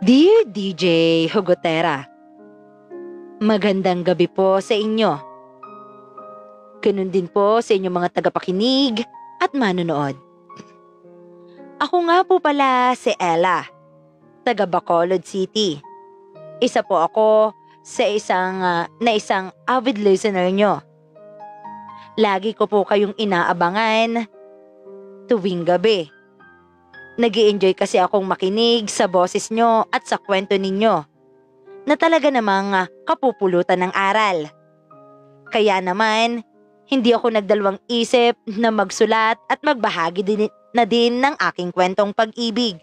Dear DJ Hugotera, magandang gabi po sa inyo. Ganun din po sa inyong mga tagapakinig at manonood. Ako nga po pala si Ella, taga Bacolod City. Isa po ako sa isang avid listener nyo. Lagi ko po kayong inaabangan tuwing gabi. Nag-i-enjoy kasi akong makinig sa boses nyo at sa kwento ninyo na talaga namang kapupulutan ng aral. Kaya naman, hindi ako nagdalawang isip na magsulat at magbahagi din ng aking kwentong pag-ibig.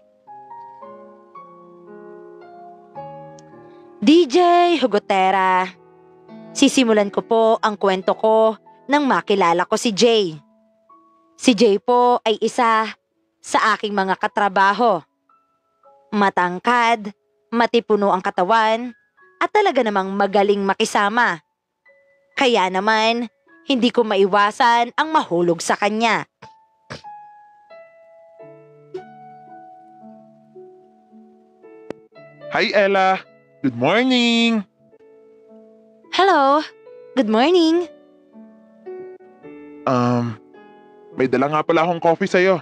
DJ Hugotera, sisimulan ko po ang kwento ko nang makilala ko si Jay. Si Jay po ay isa sa aking mga katrabaho. Matangkad, matipuno ang katawan, at talaga namang magaling makisama. Kaya naman, hindi ko maiwasan ang mahulog sa kanya. Hi Ella! Good morning! Hello, good morning. May dala nga pala akong coffee sa'yo.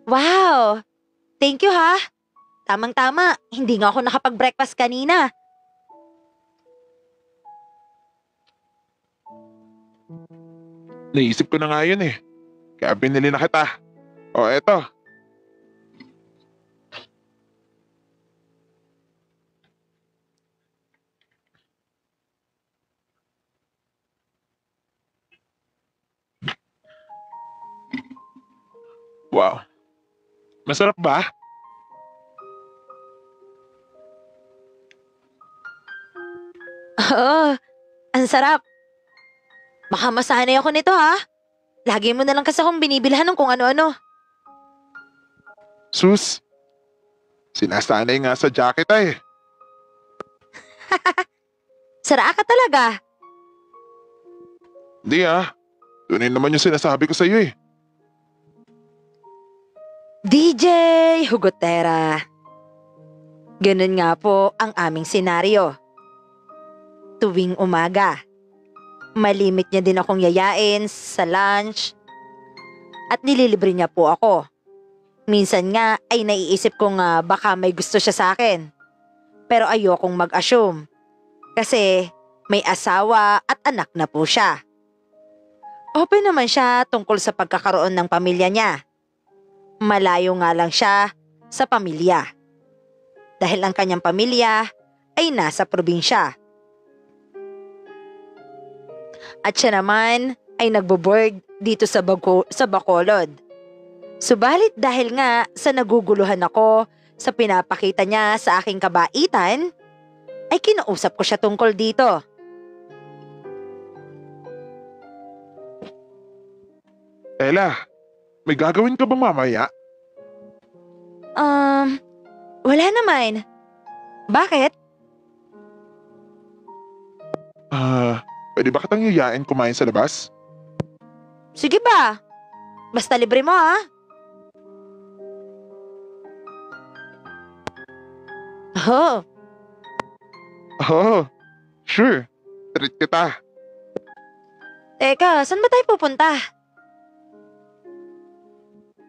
Wow, thank you ha. Tamang-tama, hindi nga ako nakapag-breakfast kanina. Naisip ko na nga yun eh. Kaya binili na kita. O eto. Wow. Masarap ba? Oo, ang sarap. Baka masanay ako nito ha. Lagi mo na lang kasi akong binibilhan ng kung ano-ano. Sus. Sinasanay nga sa jacket eh. Sara ka talaga. Hindi ah. Tunay naman yung sinasabi ko sa'yo eh. DJ Hugotera. Ganun nga po ang aming senaryo. Tuwing umaga, malimit niya din akong yayain sa lunch at nililibre niya po ako. Minsan nga ay naiisip kong baka may gusto siya sa akin. Pero ayokong mag-assume kasi may asawa at anak na po siya. Open naman siya tungkol sa pagkakaroon ng pamilya niya. Malayo nga lang siya sa pamilya. Dahil ang kanyang pamilya ay nasa probinsya. At siya naman ay nagbo-board dito sa Bacolod. Subalit dahil nga sa naguguluhan ako sa pinapakita niya sa aking kabaitan, ay kinausap ko siya tungkol dito. Ella, may gagawin ka ba mamaya? Wala naman. Bakit? Pwede ba kitang yayain kumain sa labas? Sige ba? Basta libre mo ha. Oh, Oh, sure. Treat kita. teka, saan ba tayo pupunta?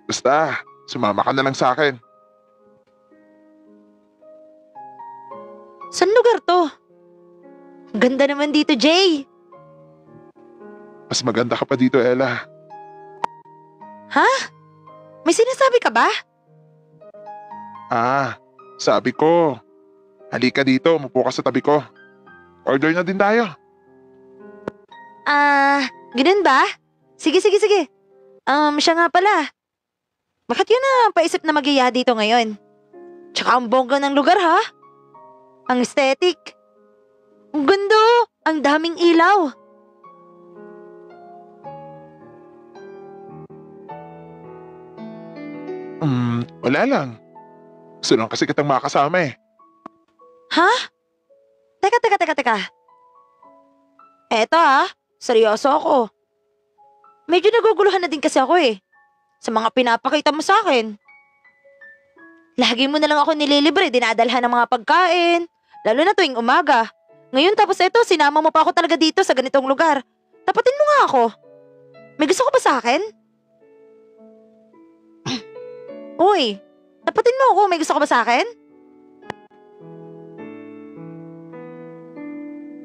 Basta, sumama ka na lang sa akin. Saan lugar to? Ganda naman dito, Jay. Mas maganda ka pa dito, Ella. Ha? May sinasabi ka ba? Sabi ko. Halika dito, umupo ka sa tabi ko. Order na din tayo. Ganun ba? Sige. Siya nga pala. Bakit yun paisip na mag-iya dito ngayon? Tsaka ang bongga ng lugar ha? Ang aesthetic. Ang ganda! Ang daming ilaw. Wala lang. Gusto lang kasi kitang makasama eh. Ha? Teka. Eto seryoso ako. Medyo naguguluhan na din kasi ako eh. Sa mga pinapakita mo sa akin. Lagi mo na lang ako nililibre, dinadalhan ng mga pagkain. Lalo na tuwing umaga. Ngayon tapos eto, sinama mo pa ako talaga dito sa ganitong lugar. Tapatin mo nga ako. May gusto ka ba sa akin? Uy, tapatin mo ako. May gusto ka ba sa akin?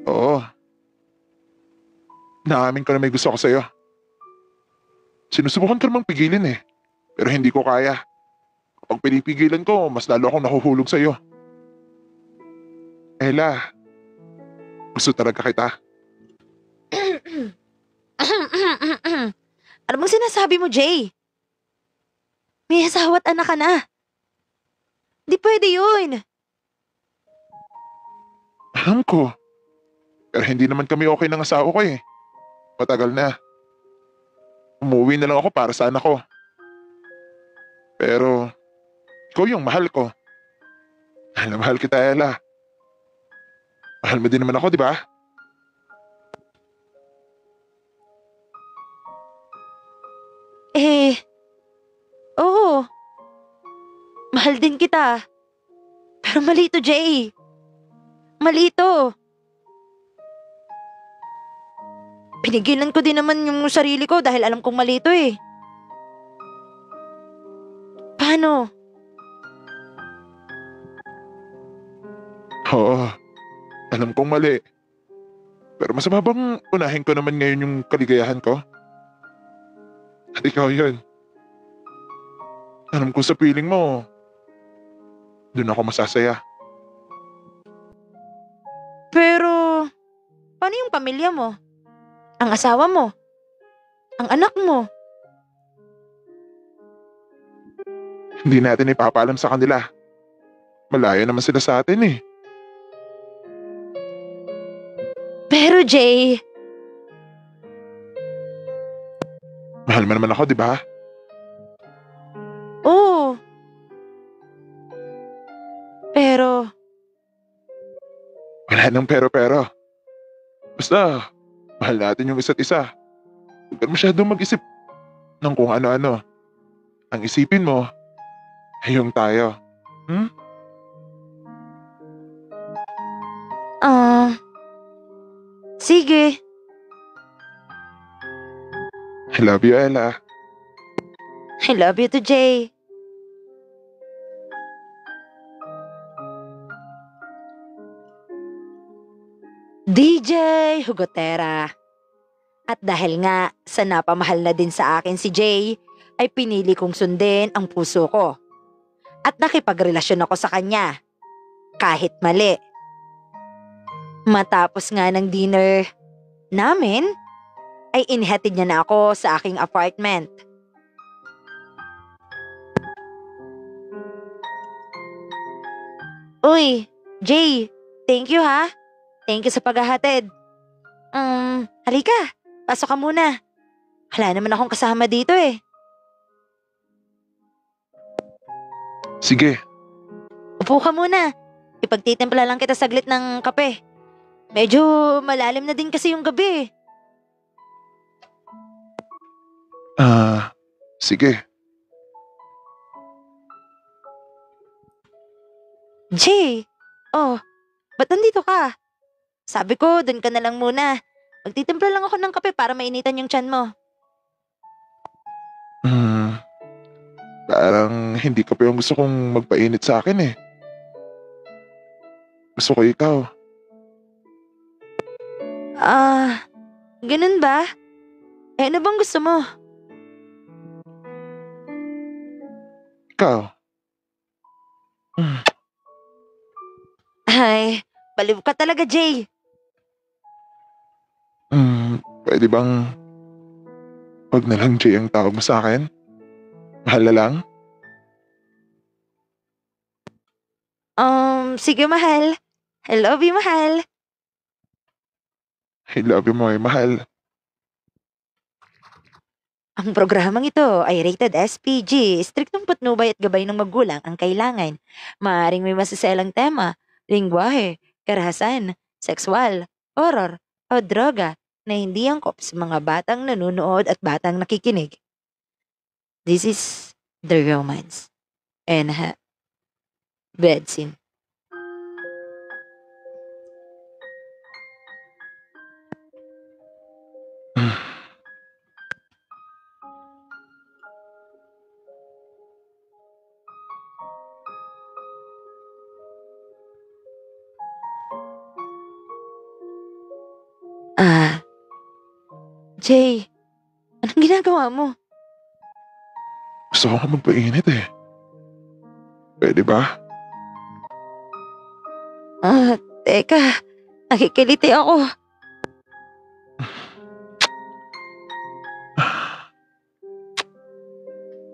Oo. Naamin ko na may gusto ko sa'yo. Sinusubukan ko namang pigilin eh. Pero hindi ko kaya. Kapag pinipigilan ko, mas lalo akong nahuhulog sa'yo. Ella, gusto talaga kita. Ano bang sinasabi mo, Jay? May asawa at anak ka na. Di pwede yun. Alam ko. Pero hindi naman kami okay ng asawa ko eh. Matagal na. Umuwi na lang ako para sa anak ko. Pero, ikaw yung mahal ko. Mahal na mahal kita, Ella. Mahal mo din naman ako, di ba? Oo. Mahal din kita. Pero mali ito, Jay. Mali ito. Pinigilan ko din naman yung sarili ko dahil alam kong mali ito eh. Paano? Oo. Alam kong mali. Pero masama bang unahin ko naman ngayon yung kaligayahan ko? At ikaw yun. Alam ko sa piling mo, dun ako masasaya. Pero, paano yung pamilya mo? Ang asawa mo? Ang anak mo? Hindi natin ipapaalam sa kanila. Malayo naman sila sa atin eh. Pero Jay, Mahal mo naman ako, di ba? oo. Pero, Wala nang pero-pero. Basta, mahal natin yung isa't isa. Huwag ka masyadong mag-isip ng kung ano-ano. Ang isipin mo, ay yung tayo. sige. I love you, Ella. I love you too, Jay. DJ Hugotera. At dahil nga sa napamahal na din sa akin si Jay, ay pinili kong sundin ang puso ko. At nakipagrelasyon ako sa kanya. Kahit mali. Matapos nga ng dinner namin, ay inihatid niya na ako sa aking apartment. Uy, Jay, thank you ha. Thank you sa paghahatid. Halika, pasok ka muna. Wala naman akong kasama dito eh. Sige, Upo ka muna. Ipagtitimpla lang kita saglit ng kape. Medyo malalim na din kasi yung gabi eh. sige. Jay, oh, ba't nandito ka? Sabi ko, dun ka na lang muna. Magtitimpla lang ako ng kape para mainitan yung tiyan mo. Parang hindi ka pa yung gusto kong magpainit sa akin eh. Gusto ko ikaw. Ganun ba? Eh, ano bang gusto mo? Ikaw. Ay, baliw ka talaga, Jay. Pwede bang wag na lang Jay ang tawag mo sa akin? Mahal na lang? Sige mahal. I love you, mahal. I love you mo mahal. Ang programang ito ay rated SPG, striktong patnubay at gabay ng magulang ang kailangan. Maaaring may masiselang tema, lingwahe, karahasan, sexual, horror, o droga na hindi angkop sa mga batang nanonood at batang nakikinig. This is the romance. And bedsin. Ah, Jay, anong ginagawa mo? Gusto ko nga magpainit eh. Pwede ba? Teka, nakikiliti ako.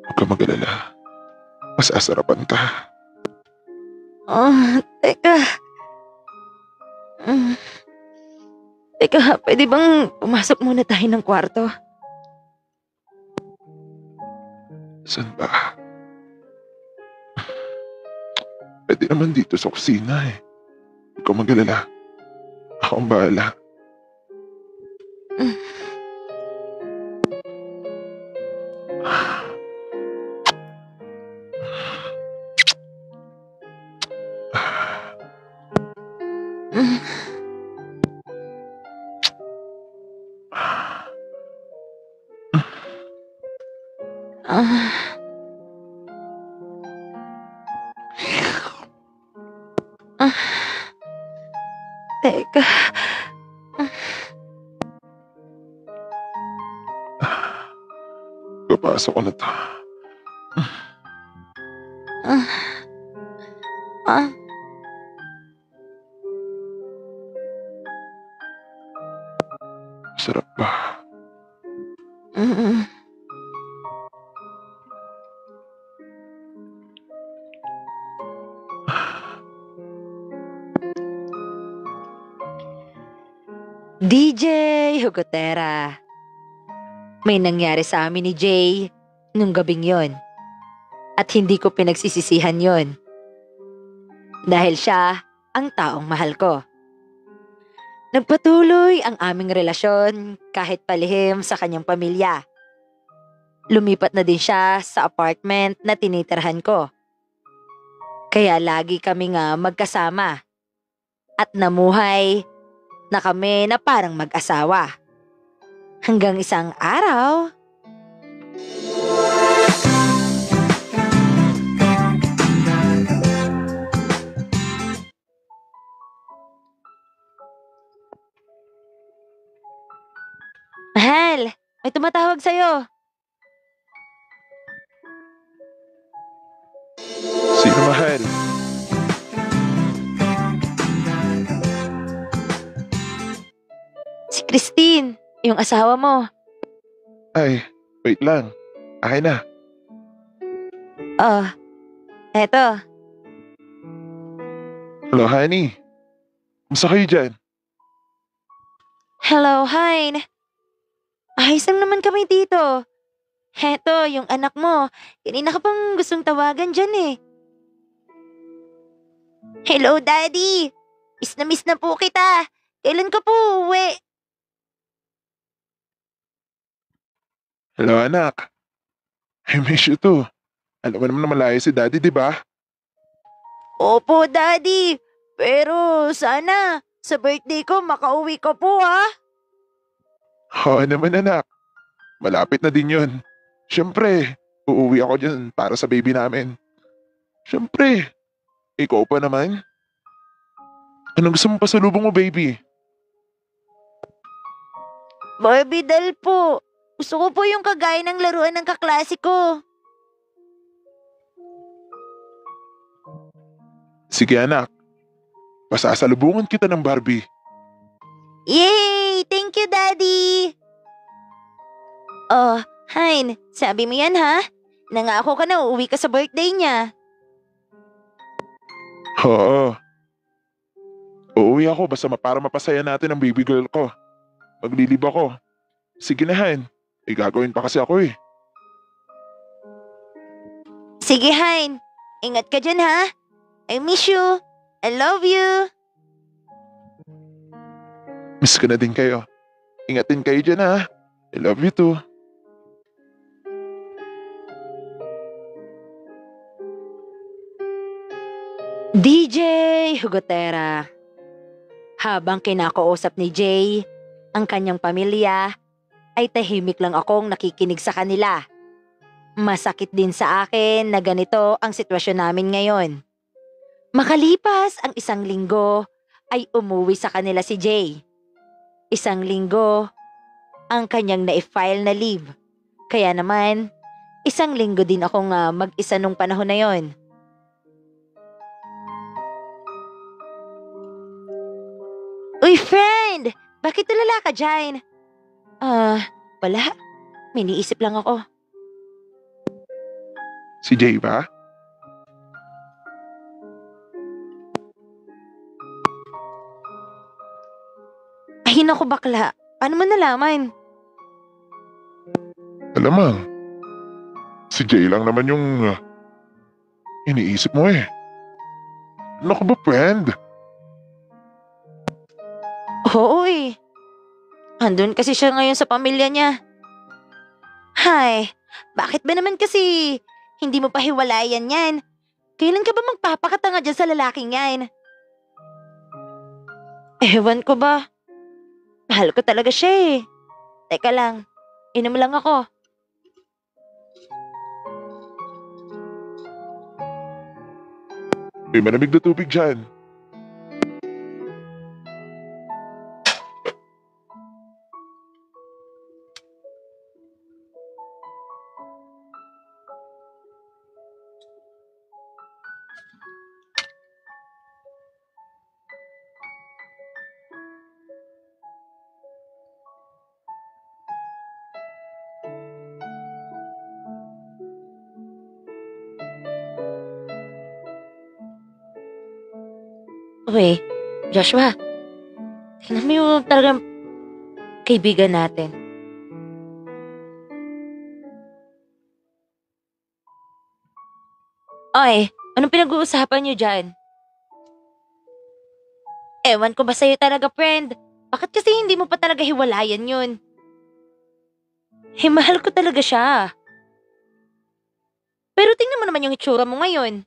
Huwag ka mag-alala. Masasarapan ka. Teka. Mm, Teka, pwede bang pumasok muna tayo ng kwarto? Saan ba? Pwede naman dito sa kusina eh. Huwag ka mag-alala. Ako ang bahala. Mm. Mm. Ah. Ah. Teka. Papasok ko na to. Ah. Ah. Sarap ba? Mm. DJ Hugotera. May nangyari sa amin ni Jay nung gabing yon. At hindi ko pinagsisisihan yon. Dahil siya ang taong mahal ko. Nagpatuloy ang aming relasyon kahit palihim sa kanyang pamilya. Lumipat na din siya sa apartment na tinitirhan ko. Kaya lagi kami nga magkasama. At namuhay na kami na parang mag-asawa. Hanggang isang araw, mahal, may tumatawag sa'yo. Sino mahal? Si Christine, yung asawa mo. Ay, wait lang. Akin na. Oh, eto. Hello, honey. Kumusta kayo dyan? Hello, Hein. Ayos lang naman kami dito. Heto, yung anak mo. Kanina ka pang gustong tawagan dyan eh. Hello, Daddy. Miss na po kita. Kailan ka po uwi? Hello, anak. I miss you too. Alam mo naman na malayo si daddy, di ba? Opo, Daddy. Pero sana, sa birthday ko makauwi ka po ha. Oo naman, anak. Malapit na din yun. Siyempre, uuwi ako dyan para sa baby namin. Siyempre, ikaw pa naman. Anong gusto mong pasalubong mo, baby? Barbie doll po. Gusto ko po yung kagaya ng laruan ng kaklase ko. Sige, anak. Pasasalubungan kita ng Barbie. Yay! Thank you, Daddy! Oh, Hein, sabi mo yan ha? Nangako ka na uuwi ka sa birthday niya. Oo. Uuwi ako basta para mapasaya natin ang baby girl ko. Maglilib ako. Sige na, Han. May gagawin pa kasi ako eh. Sige, Hein. Ingat ka dyan ha. I miss you. I love you. Miss ko na din kayo. Ingatin kayo dyan ha. I love you too. DJ Hugotera. Habang kinakausap ni Jay ang kanyang pamilya, ay tahimik lang akong nakikinig sa kanila. Masakit din sa akin na ganito ang sitwasyon namin ngayon. Makalipas ang 1 linggo, ay umuwi sa kanila si Jay. 1 linggo ang kanyang na-file na leave. Kaya naman, 1 linggo din akong mag-isa nung panahon na yon. Uy, friend! Bakit tulala ka dyan? Wala. May niisip lang ako. Si Jay ba? Ay, naku bakla. Paano mo nalaman? Alamang, si Jay lang naman yung iniisip mo eh. Ano ka ba, friend? Oo eh. Andun kasi siya ngayon sa pamilya niya. Hay, bakit ba naman kasi hindi mo pa hiwalayan yan? Kailan ka ba magpapakatanga dyan sa lalaking yan? Ewan ko ba? Mahal ko talaga siya eh. Teka lang, inom lang ako. May malamig na tubig dyan. Okay, Joshua, tingnan mo yung talagang kaibigan natin. Oy, anong pinag-uusapan niyo dyan? Ewan ko ba sa'yo talaga, friend? Bakit kasi hindi mo pa talaga hiwalayan yun? Mahal ko talaga siya. Pero tingnan mo naman yung itsura mo ngayon.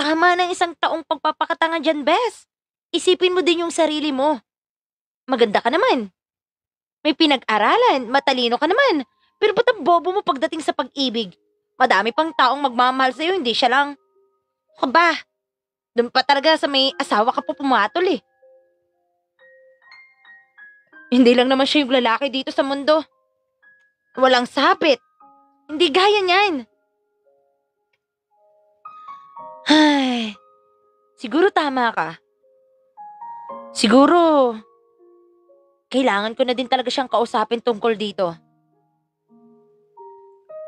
Tama ng 1 taong pagpapakatanga dyan, Bes. Isipin mo din yung sarili mo. Maganda ka naman. May pinag-aralan, matalino ka naman. Pero ba't ang bobo mo pagdating sa pag-ibig? Madami pang taong magmamahal sa'yo, hindi siya lang. Ako ba? Doon pa talaga sa may asawa ka po pumatol eh. Hindi lang naman siya yung lalaki dito sa mundo. Walang sabit. Hindi gaya niyan. Ay, siguro tama ka. Siguro, kailangan ko na din talaga siyang kausapin tungkol dito.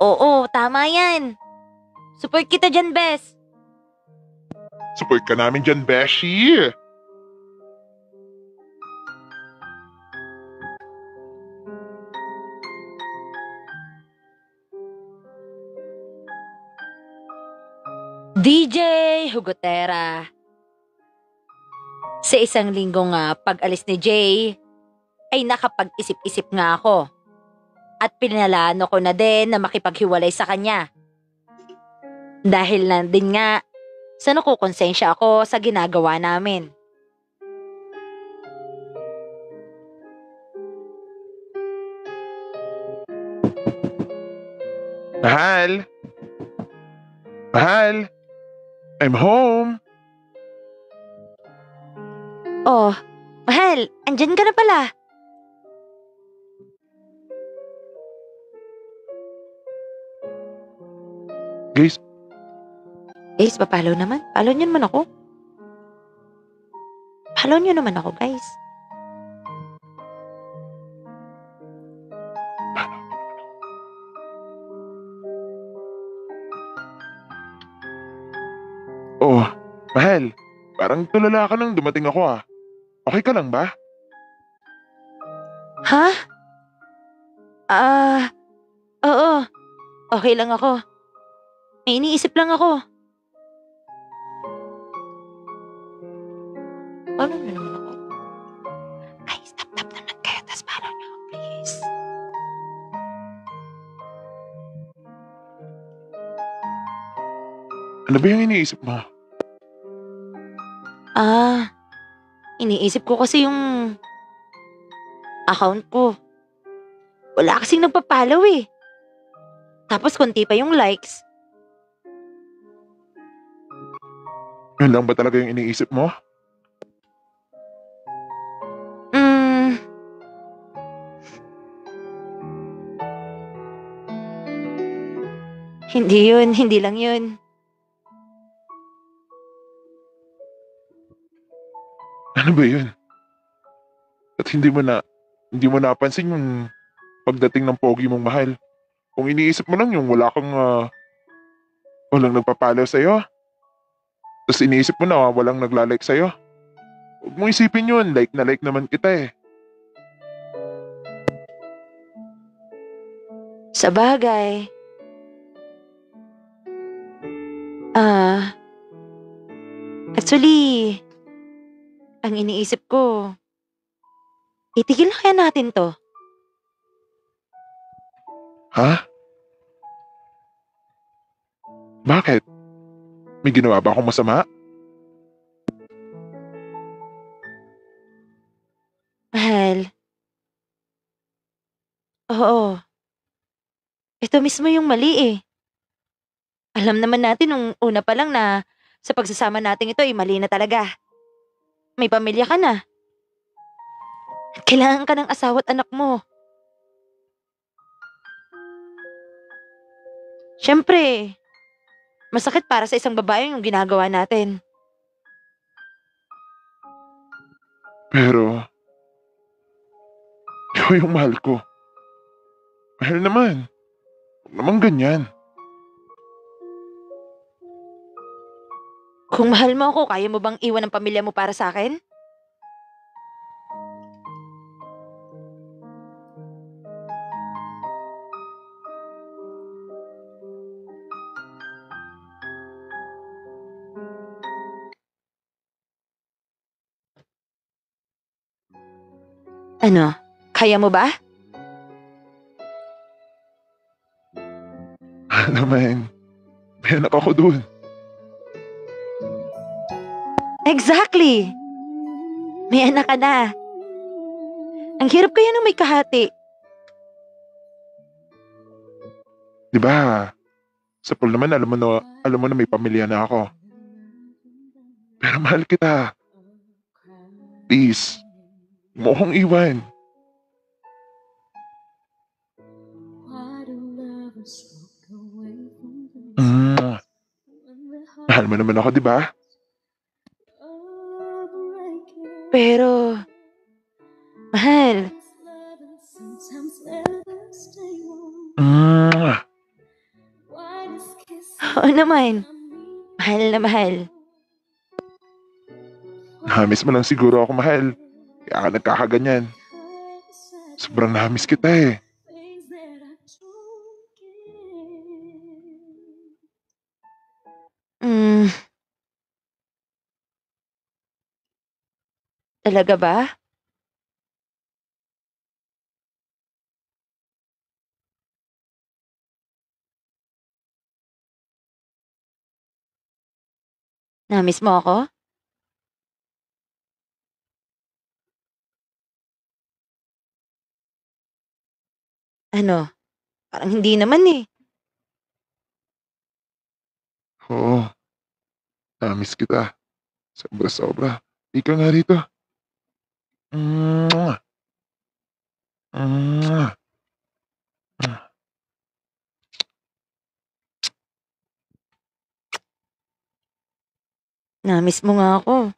Oo, tama yan. Support kita dyan, Bes. Support ka namin dyan, Beshi. DJ Hugotera. Sa 1 linggong pag-alis ni Jay, ay nakapag-isip-isip nga ako. At pinalano ko na din na makipaghiwalay sa kanya. Dahil na din nga, sa nakukonsensya ako sa ginagawa namin. Mahal? Mahal? I'm home. Oh, mahal, andyan ka na pala. Guys, Guys, papalo naman. Follow nyo naman ako. Follow nyo naman ako, guys. oh, mahal. Parang tulala ka nang dumating ako ah. Okay ka lang ba? Ha? Oo. Okay lang ako. May iniisip lang ako. Follow nyo naman ako. Guys, tap naman kayo, tas follow nyo ako, please. Ano ba yung iniisip mo? Ah, iniisip ko kasi yung account ko. Wala kasing nagpa-follow eh. Tapos konti pa yung likes. Yun lang ba talaga yung iniisip mo? Hmm, hindi yun, hindi lang yun. Ano ba yun? At hindi mo napansin yung pagdating ng pogi mong mahal. Kung iniisip mo lang yung walang nagpapalaw sa'yo, tapos iniisip mo na walang naglalike sa'yo. Huwag mo isipin yun, like na like naman kita eh. Sa bagay. Ah, actually, ang iniisip ko, itigil na kaya natin to? Ha? Bakit? May ginawa ba akong masama? Mahal, oo. Ito mismo yung mali eh. Alam naman natin nung una pa lang na sa pagsasama natin ito ay mali na talaga. May pamilya ka na. Kailangan ka ng asawa at anak mo. Siyempre, masakit para sa isang babae yung ginagawa natin. Pero, ikaw yung mahal ko. Mahal naman. Huwag naman ganyan. Kung mahal mo ako, kaya mo bang iwan ang pamilya mo para sa akin? Ano? Kaya mo ba? Mahal naman. May anak ako dun. Exactly! May anak ka na. Ang hirap kaya nung may kahati. Di ba? Sa pool naman, alam mo na may pamilya na ako. Pero mahal kita. Please. Huwag mo akong iwan. Mm, mahal mo naman ako, di ba? Pero, mahal, Mm, oo naman. Mahal na mahal. namiss mo lang siguro ako, mahal. Kaya ka nagkakaganyan. Sobrang namiss kita eh. Hmm, talaga ba? Namiss mo ako? Ano? Parang hindi naman eh. Oo, namiss kita. Sobra-sobra. Ika nga rito. Mm, mm. Namiss mo nga ako.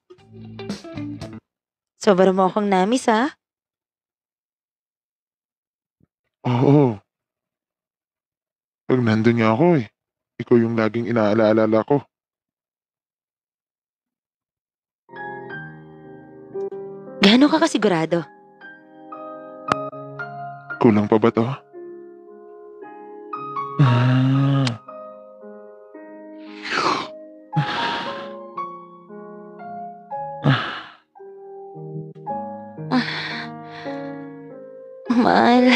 Sobra mo akong namiss ha? Oo, pag nandun nga ako eh. Ikaw yung laging inaalala ko. Gaano ka kasigurado? Kulang pa ba to? Mm. Ah, mahal.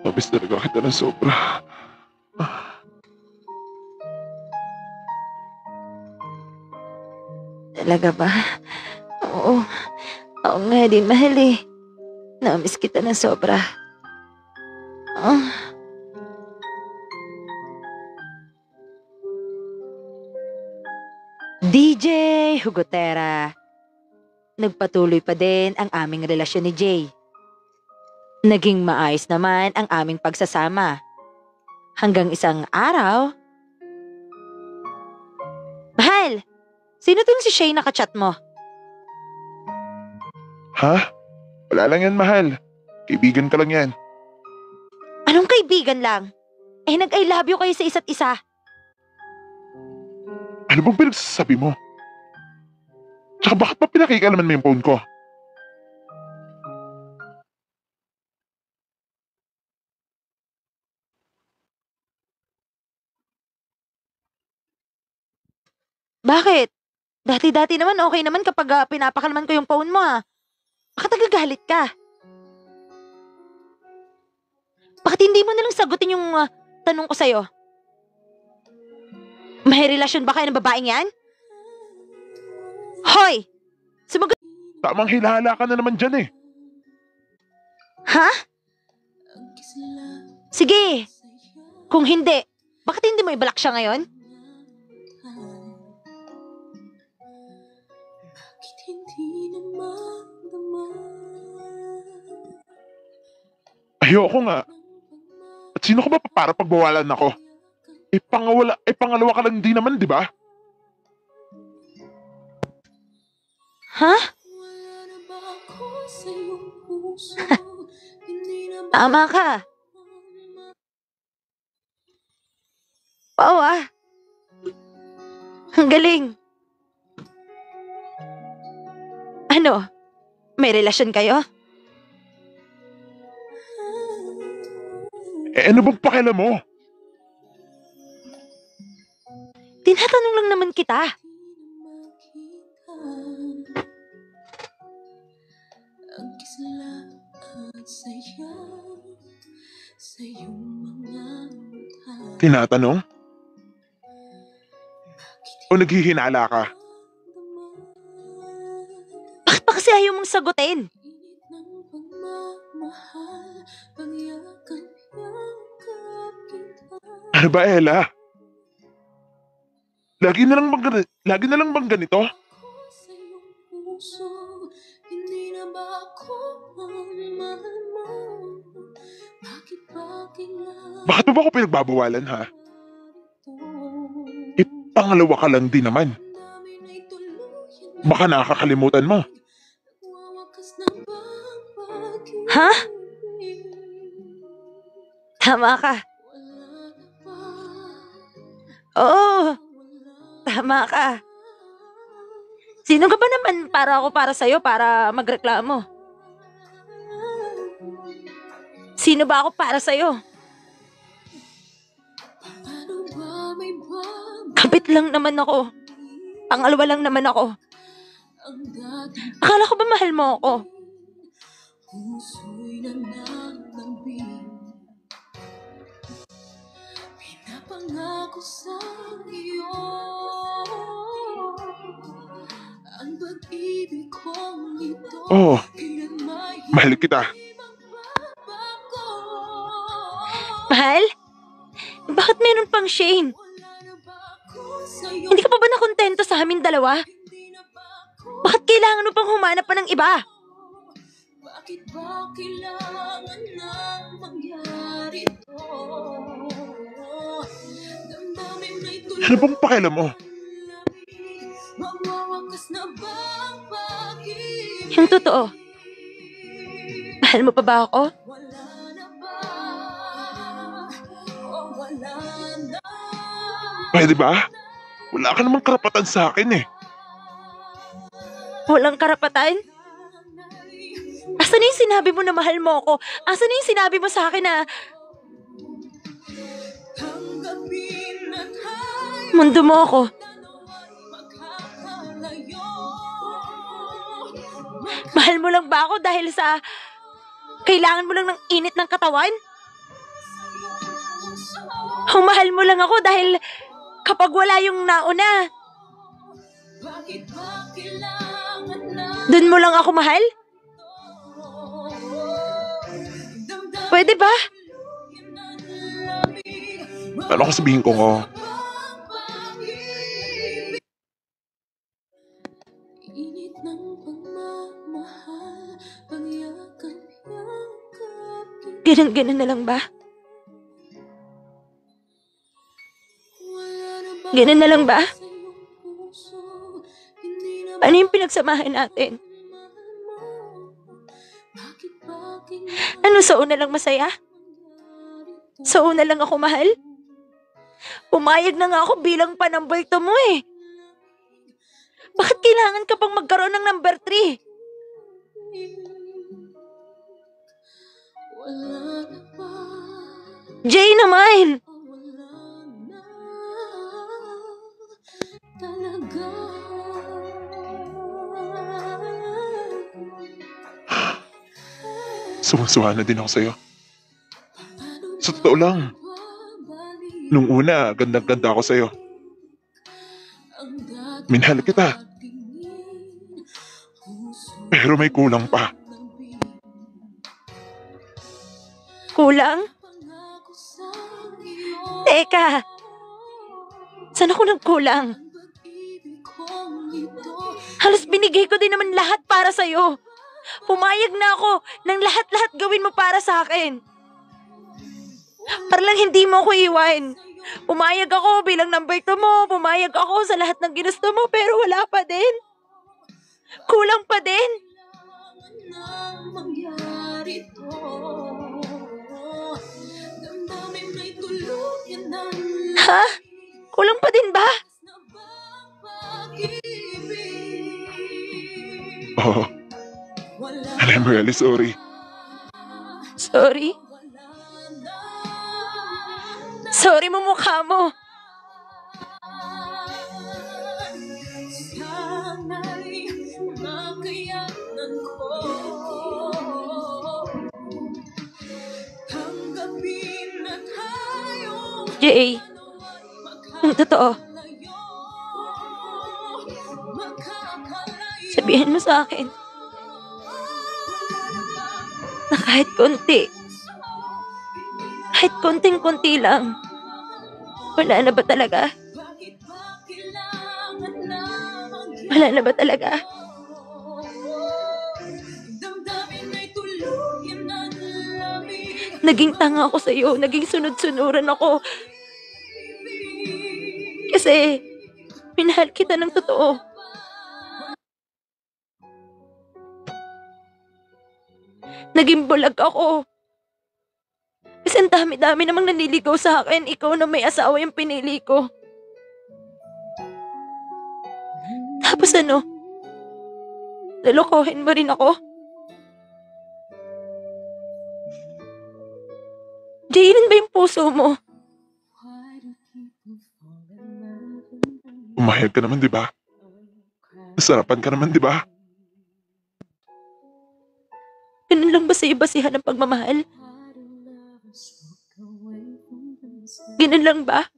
Mamiss talaga kita ng sobra. Talaga ba? Oo. Oo nga din, mahal eh. Namiss kita ng sobra. Ah. DJ Hugotera. Nagpatuloy pa din ang aming relasyon ni Jay. Naging maayos naman ang aming pagsasama. Hanggang isang araw... Mahal! Sino tong si Shay na kachat mo? Ha? Wala lang yan, mahal. Kaibigan ka lang yan. Anong kaibigan lang? Eh, nag-I love you kayo sa isa't isa. Ano bang pinagsasabi mo? Tsaka bakit pa pinakikalaman mo yung phone ko? Bakit? Dati-dati naman okay naman kapag pinapakalman ko yung phone mo Bakit nagagalit ka? Bakit hindi mo nalang sagutin yung tanong ko sa'yo? May relasyon ba kayo ng babaeng yan? Hoy! Sumagot! Tamang hilala ka na naman dyan eh. Ha? Sige! Kung hindi, bakit hindi mo ibalak siya ngayon? Ayoko nga. At sino ka ba para pagbawalan ako? Pangalawa ka lang din naman, di ba? Ha? Tama ka. Oo Ang galing. Ano? May relasyon kayo? Ano bang pakialam mo? Tinatanong lang naman kita. Tinatanong? O naghihinala ka? Bakit pa kasi ayaw mong sagutin? Ano ba, Ella? Lagi na lang bang ganito? Bakit mo ba ako pinagbabawalan, ha? Pangalawa ka lang din naman. Baka nakakalimutan mo. Ha? Tama ka. Oo. Tama ka. Sino ka ba naman para ako para sa'yo para magreklamo? Sino ba ako para sa'yo? Kapit lang naman ako. Pangalawa lang naman ako. Akala ko ba mahal mo ako? Pinapangako sa iyo ang pag-ibig kong ito. Oo, mahal kita. Mahal? Bakit meron pang Shane? Hindi ka pa ba nakontento sa amin dalawa? Bakit kailangan mo pang humanap pa ng iba? Bakit ba kailangan na mangyari to? Ano bang pakialam mo? Yung totoo. Mahal mo pa ba ako? Pwede ba? Wala ka namang karapatan sa akin eh. Walang karapatan? Asan na yung sinabi mo na mahal mo ako? Asan na yung sinabi mo sa akin na... Mundo mo ako. Mahal mo lang ba ako dahil sa Kailangan mo lang ng init ng katawan? Mahal mo lang ako dahil kapag wala yung nauna, dun mo lang ako mahal? Pwede ba? Ano ko sabihin ko nga? Ganun na lang ba? Ganun na lang ba? Ano yung pinagsamahan natin? Ano, sa una lang masaya? Sa una lang ako mahal? Pumayag na nga ako bilang panambalto mo eh. Bakit kailangan ka pang magkaroon ng number 3? Jay naman! Suwasuwa na din ako sa'yo. Sa totoo lang, nung una, gandang-ganda ako sa'yo. Minahal kita. Pero may kulang pa. Kulang? Teka, saan ako nagkulang? Halos binigay ko din naman lahat para sa'yo. Pumayag na ako ng lahat-lahat gawin mo para sa akin. Para lang hindi mo ako iwan. Pumayag ako bilang number 2 mo. Pumayag ako sa lahat ng ginusto mo pero wala pa din. Kulang pa din. Ha? Kulang pa din ba? Oh, and I'm really sorry. Sorry? Sorry mo mukha mo. Jay, ang totoo. Sabihin mo sa akin na kahit konti, kahit konting-konti lang, wala na ba talaga? Wala na ba talaga? Naging tanga ako sa'yo, naging sunod-sunuran ako. Kasi, minahal kita ng totoo. Naging bulag ako. Kasi ang dami-dami namang naniligaw sa akin. Ikaw na may asawa yung pinili ko. Tapos ano? Lalokohin mo rin ako? Jaylen ba yung puso mo? Umayag ka naman, di ba? Nasarapan ka naman, di ba? Ganun lang ba sa'yo basihan ng pagmamahal? Ganun lang ba?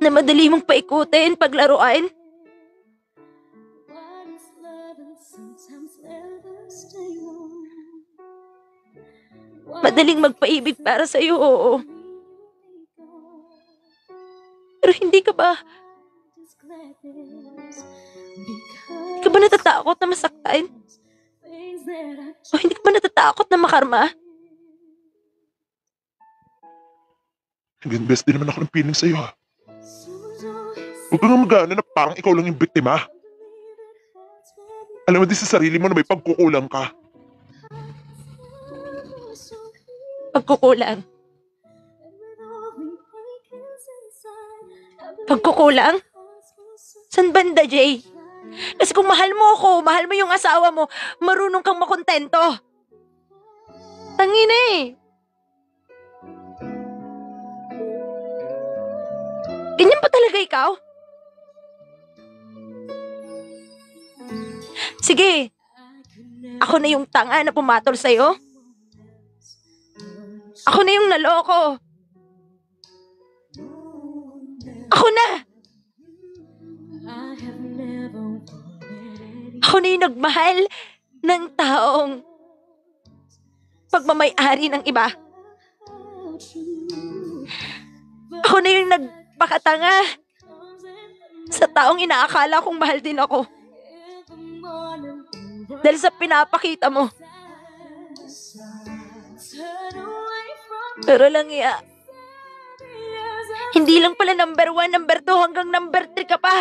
Na madali mong paikutin, paglaruan? Madaling magpaibig para sa'yo, oo. Pero hindi ka ba natatakot na masaktan? O hindi ka ba natatakot na makarma? Hanggang best din naman ako ng feeling sa'yo, ha? Huwag kang mag-aano na parang ikaw lang yung biktima. Alam mo din sa sarili mo na may pagkukulang ka. Pagkukulang? Pagkukulang? San banda, Jay? Kasi kung mahal mo ako, mahal mo yung asawa mo, marunong kang makontento. Tangina eh. Ganyan pa talaga ikaw? Sige. Ako na yung tanga na pumatol sa'yo. Ako na yung naloko. Ako na! Ako na yung nagmahal ng taong pagmamay-ari ng iba. Ako na yung nagpakatanga sa taong inaakala kong mahal din ako. Dahil sa pinapakita mo. Pero lang hindi lang pala number 1, number 2, hanggang number 3 ka pa.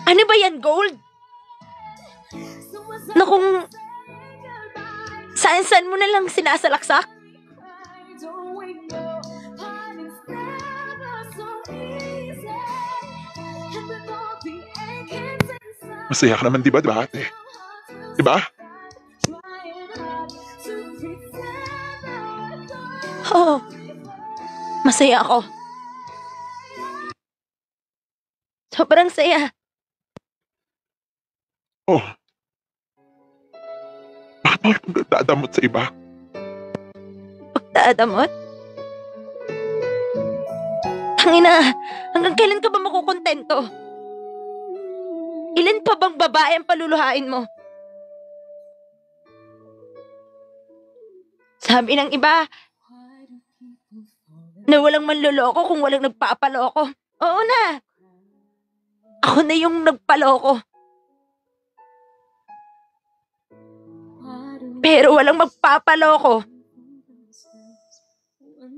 Ano ba yan, Gold? Na kung saan-saan mo na lang sinasalaksak? Masaya ka naman, di ba, ate? Di ba? Oo. Masaya ako. Sobrang saya. Oh. Bakit mo pagdadamot sa iba? Pagdadamot? Tangina, hanggang kailan ka ba makukontento? Ilan pa bang babae ang paluluhain mo? Sabi ng iba, na walang manloloko kung walang nagpapaloko. Oo na. Ako na yung nagpaloko. Pero walang magpapaloko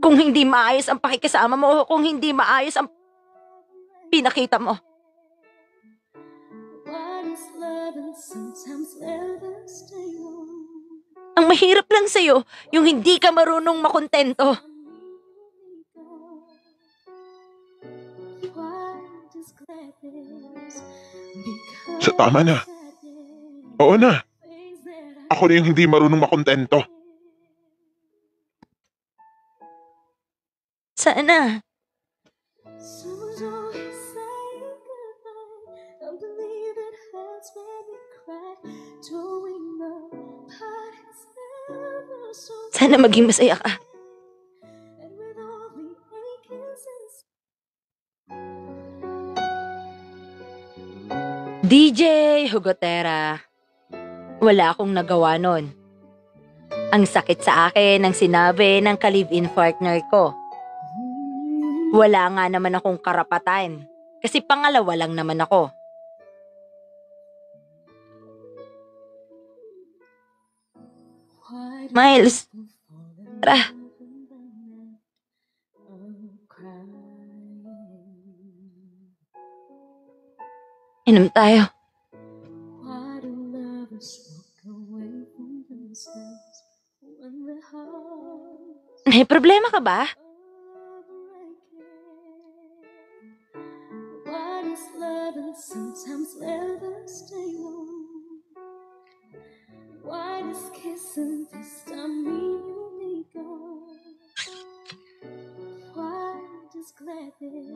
kung hindi maayos ang pakikisama mo o kung hindi maayos ang pinakita mo. Ang mahirap lang sa'yo, yung hindi ka marunong makontento. Sa tama na. Oo na. Ako na yung hindi marunong makontento. Sana. Sana maging masaya ka. DJ Hugotera, wala akong nagawa nun. Ang sakit sa akin ang sinabi ng ka-live-in partner ko. Wala nga naman akong karapatan kasi pangalawa lang naman ako. Miles, tara. Inom tayo. May problema ka ba?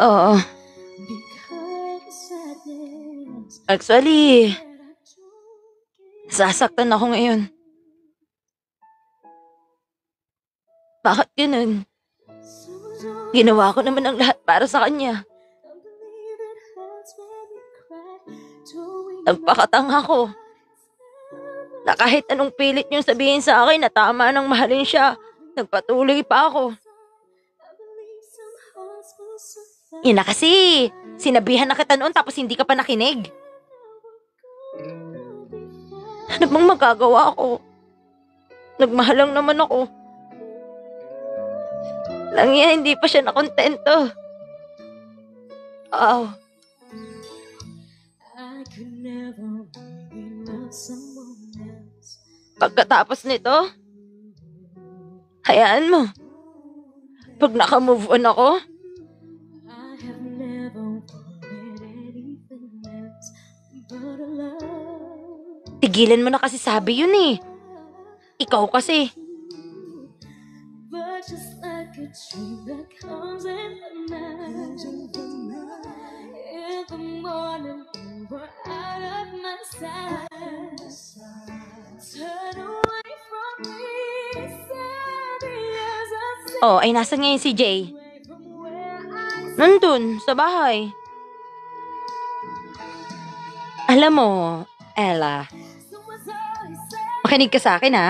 Oo. Actually, sasaktan ako ngayon. Bakit ganun? Ginawa ko naman ang lahat para sa kanya. Nagpakatanga ko. Na kahit anong pilit niyong sabihin sa akin na tama nang mahalin siya, nagpatuloy pa ako. Yun na kasi, sinabihan na kita noon tapos hindi ka pa nakinig. Ano bang magagawa ko? Nagmahal lang naman ako. Lang yan, hindi pa siya nakontento. Oh. Pagkatapos nito, hayaan mo. Pag naka-move on ako, tigilan mo na kasi sabi yun eh. Ikaw kasi. Oh, ay nasan ngayon si Jay? Nandun, sa bahay. Alam mo, Ella, makinig ka sa akin ha.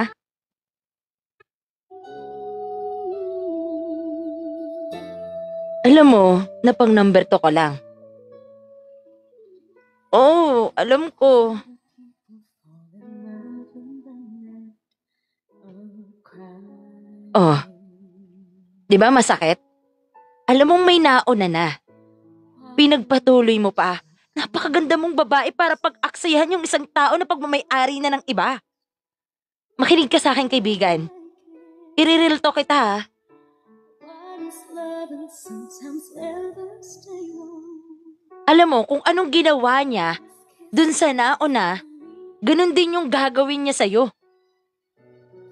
Alam mo, napang number 2 ko lang. Oh, alam ko. Oh, di ba masakit? Alam mong may nauna na. Pinagpatuloy mo pa. Napakaganda mong babae para pag-aksayahan yung isang tao na pagmamay-ari na ng iba. Makinig ka sa akin, kaibigan. I-real talk kita ha. Alam mo, kung anong ginawa niya dun sa nauna, ganun din yung gagawin niya sa'yo.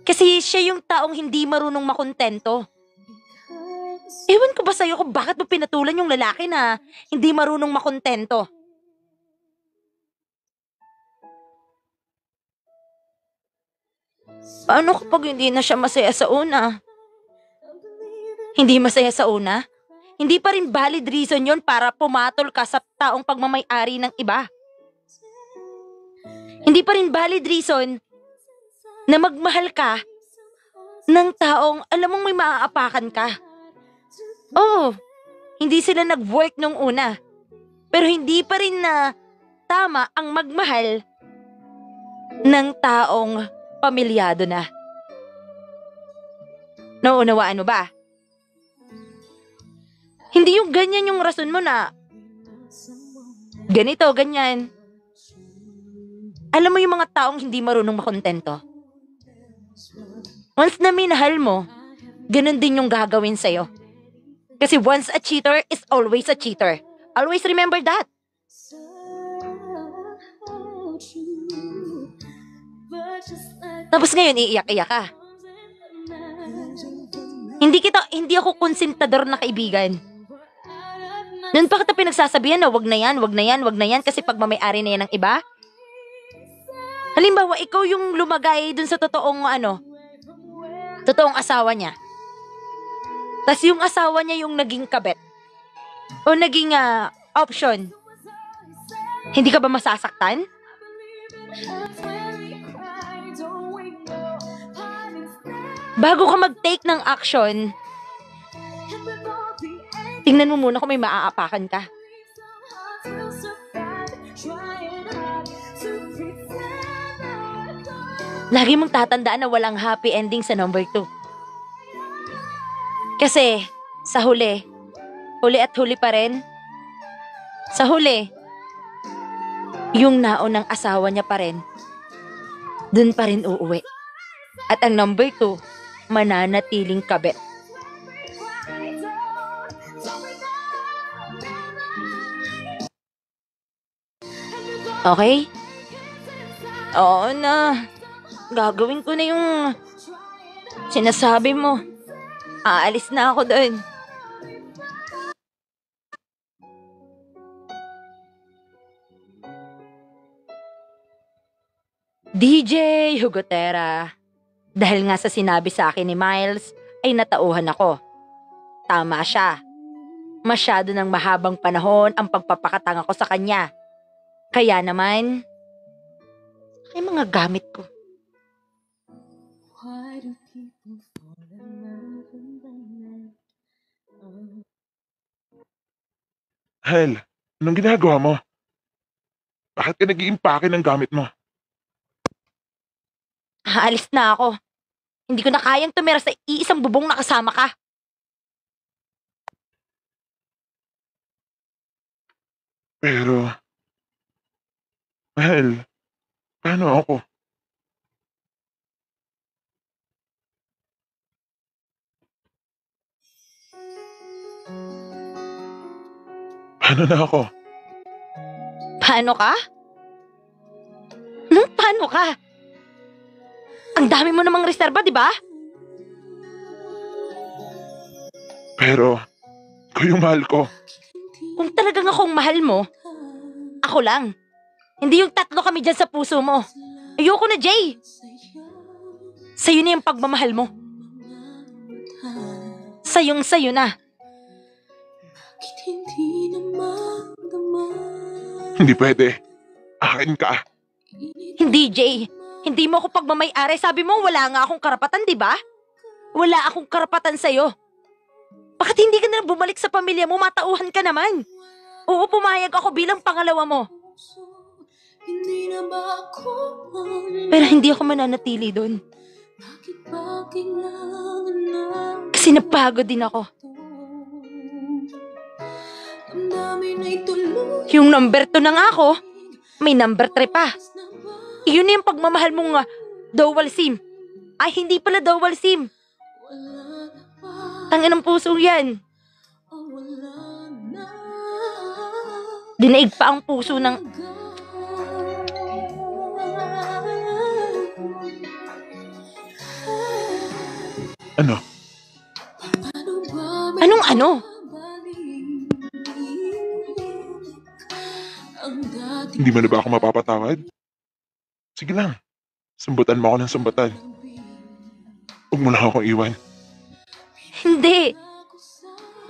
Kasi siya yung taong hindi marunong makontento. Ewan ko ba sa'yo kung bakit mo pinatulan yung lalaki na hindi marunong makontento? Paano kapag hindi na siya masaya sa una? Hindi masaya sa una? Hindi pa rin valid reason yon para pumatol ka sa taong pagmamay-ari ng iba. Hindi pa rin valid reason na magmahal ka ng taong alam mong may maaapakan ka. Oo, hindi sila nag-work nung una. Pero hindi pa rin na tama ang magmahal ng taong pamilyado na. Nauunawaan mo ba? Hindi yung ganyan yung rason mo na ganito, ganyan. Alam mo yung mga taong hindi marunong makontento? Once na minahal mo, ganun din yung gagawin sa'yo. Kasi once a cheater is always a cheater. Always remember that. Tapos ngayon, iiyak-iyak ka. Hindi ako konsentador na kaibigan. Noon pa kita pinagsasabihan na wag na yan kasi pagmamayari na yan ng iba. Halimbawa, ikaw yung lumagay dun sa totoong asawa niya. Tas yung asawa niya yung naging kabet. O naging option. Hindi ka ba masasaktan? Bago ka mag-take ng action, tingnan mo muna kung may maaapakan ka. Lagi mong tatandaan na walang happy ending sa number 2. Kasi, sa huli at huli pa rin, sa huli, yung naunang asawa niya pa rin, dun pa rin uuwi. At ang number 2, mananatiling kabet. Okay? Oo na. Gagawin ko na yung sinasabi mo. Aalis na ako doon. DJ Hugotera. Dahil nga sa sinabi sa akin ni Miles, ay natauhan ako. Tama siya. Masyado ng mahabang panahon ang pagpapakatanga ko sa kanya. Kaya naman, ay mga gamit ko. Hel, anong ginagawa mo? Bakit ka nag-iimpake ng gamit mo? Aalis na ako. Hindi ko na kayang tumira sa iisang bubong na kasama ka. Pero, Hel, paano ako? Paano na ako? Paano ka? Paano ka? Ang dami mo namang reserba, di ba? Pero, ikaw yung mahal ko. Kung talagang akong mahal mo, ako lang. Hindi yung tatlo kami dyan sa puso mo. Ayoko na, Jay. Sa'yo na yung pagmamahal mo. Sayong-sayo na. Hindi pwede. Akin ka. Hindi, Jay. Hindi mo ako pagmamay-ari. Sabi mo, wala nga akong karapatan, di ba? Wala akong karapatan sa'yo. Bakit hindi ka na bumalik sa pamilya mo? Matauhan ka naman. Oo, pumayag ako bilang pangalawa mo. Pero hindi ako mananatili doon. Kasi napagod din ako. Yung number 2 na nga ako, may number 3 pa. Iyon na yung pagmamahal mong dual SIM. Ay, hindi pala dual SIM. Tangin ng puso yan. Dinaig pa ang puso ng... Ano? Anong ano? Hindi mo na ba ako mapapatawad? Sige lang. Sambutan mo ako ng sambutan. Huwag mo lang akong iwan. Hindi.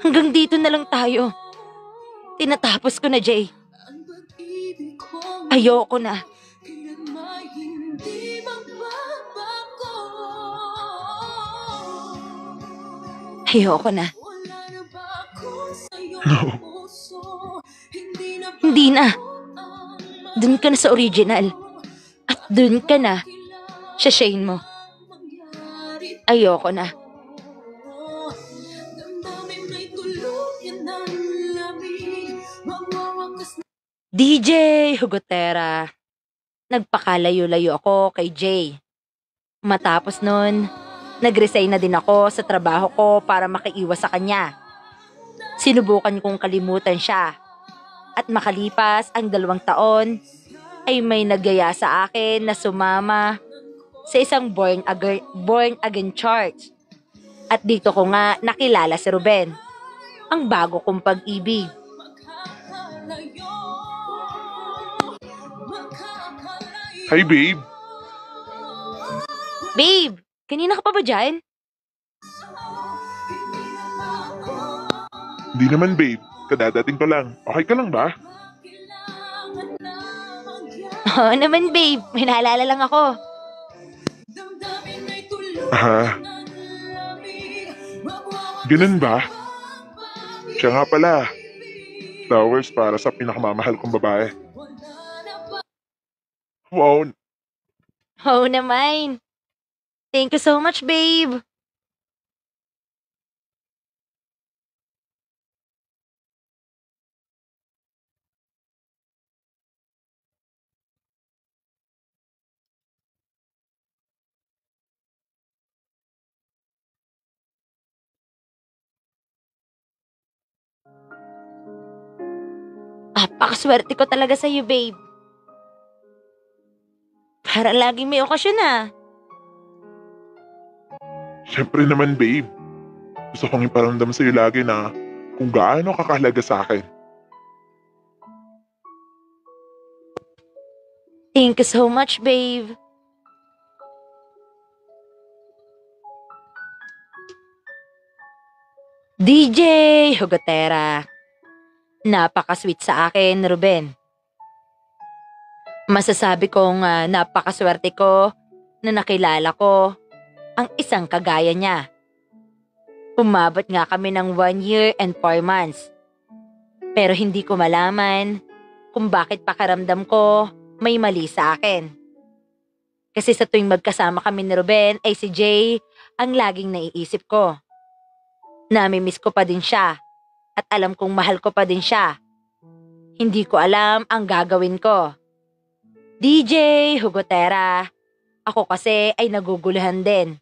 Hanggang dito na lang tayo. Tinatapos ko na, Jay. Ayoko na. Ayoko na. No. Hindi na. Dun ka na sa original. At dun ka na sa Shane mo. Ayoko na. DJ Hugotera. Nagpakalayo-layo ako kay Jay. Matapos nun, nag-resign na din ako sa trabaho ko para makaiwas sa kanya. Sinubukan kong kalimutan siya. At makalipas ang 2 taon, ay may nagyaya sa akin na sumama sa isang born again church. At dito ko nga nakilala si Ruben, ang bago kong pag-ibig. Hi, babe. Babe, kanina ka pa ba dyan? Hindi naman, babe. Kadadating ko lang. Okay ka lang ba? Oo naman, babe. May naalala lang ako. Aha. Ganun ba? Siya nga pala. Flowers para sa pinakamamahal kong babae. Wow. Oo naman. Thank you so much, babe. Napakaswerte ko talaga sa'yo, babe. Para laging may okasyon Siyempre naman, babe. Gusto kong iparamdam sa'yo lagi na kung gaano kakahalaga sa akin. Thank you so much, babe. DJ Hugotera. Napaka-sweet sa akin, Ruben. Masasabi kong napakaswerte ko na nakilala ko ang isang kagaya niya. Umabot nga kami ng 1 year and 4 months. Pero hindi ko malaman kung bakit pakiramdam ko may mali sa akin. Kasi sa tuwing magkasama kami ni Ruben ay si Jay ang laging naiisip ko. Namimiss ko pa din siya at alam kong mahal ko pa din siya. Hindi ko alam ang gagawin ko. DJ Hugotera, ako kasi ay naguguluhan din.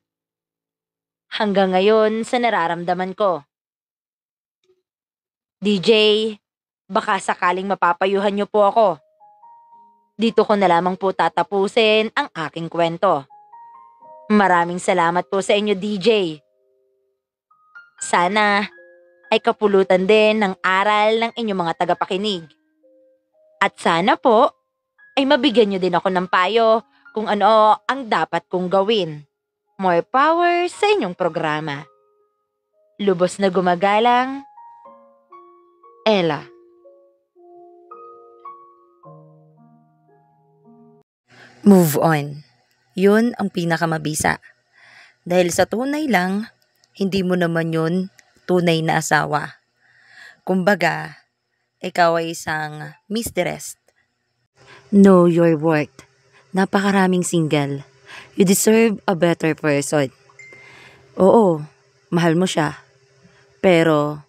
Hanggang ngayon sa nararamdaman ko. DJ, baka sakaling mapapayuhan niyo po ako. Dito ko na lamang po tatapusin ang aking kwento. Maraming salamat po sa inyo, DJ. Sana ay kapulutan din ng aral ng inyong mga tagapakinig. At sana po ay mabigyan niyo din ako ng payo kung ano ang dapat kong gawin. More power sa inyong programa. Lubos na gumagalang, Ella. Move on. Yun ang pinakamabisa. Dahil sa tunay lang, hindi mo naman yun tunay na asawa. Kumbaga, ikaw ay isang mistress. Know your worth. Napakaraming single. You deserve a better person. Oo, mahal mo siya. Pero,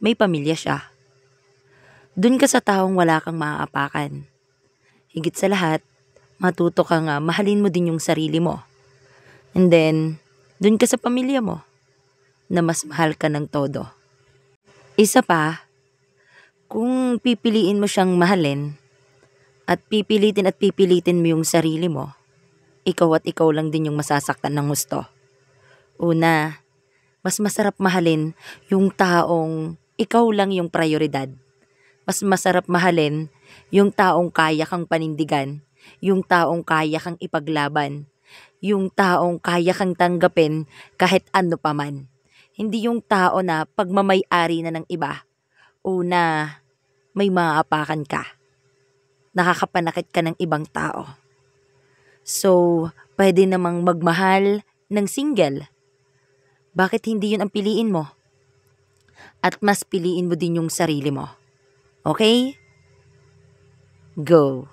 may pamilya siya. Dun ka sa taong wala kang maaapakan. Higit sa lahat, matuto kang mahalin mo din yung sarili mo. And then, dun ka sa pamilya mo na mas mahal ka ng todo. Isa pa, kung pipiliin mo siyang mahalin at pipilitin mo yung sarili mo, ikaw at ikaw lang din yung masasaktan ng gusto. Una, mas masarap mahalin yung taong ikaw lang yung prioridad. Mas masarap mahalin yung taong kaya kang panindigan, yung taong kaya kang ipaglaban, yung taong kaya kang tanggapin kahit ano pa man. Hindi yung tao na pagmamay-ari na ng iba. Una, may maaapakan ka. Nakakapanakit ka ng ibang tao. So, pwede namang magmahal ng single. Bakit hindi yun ang piliin mo? At mas piliin mo din yung sarili mo. Okay? Go.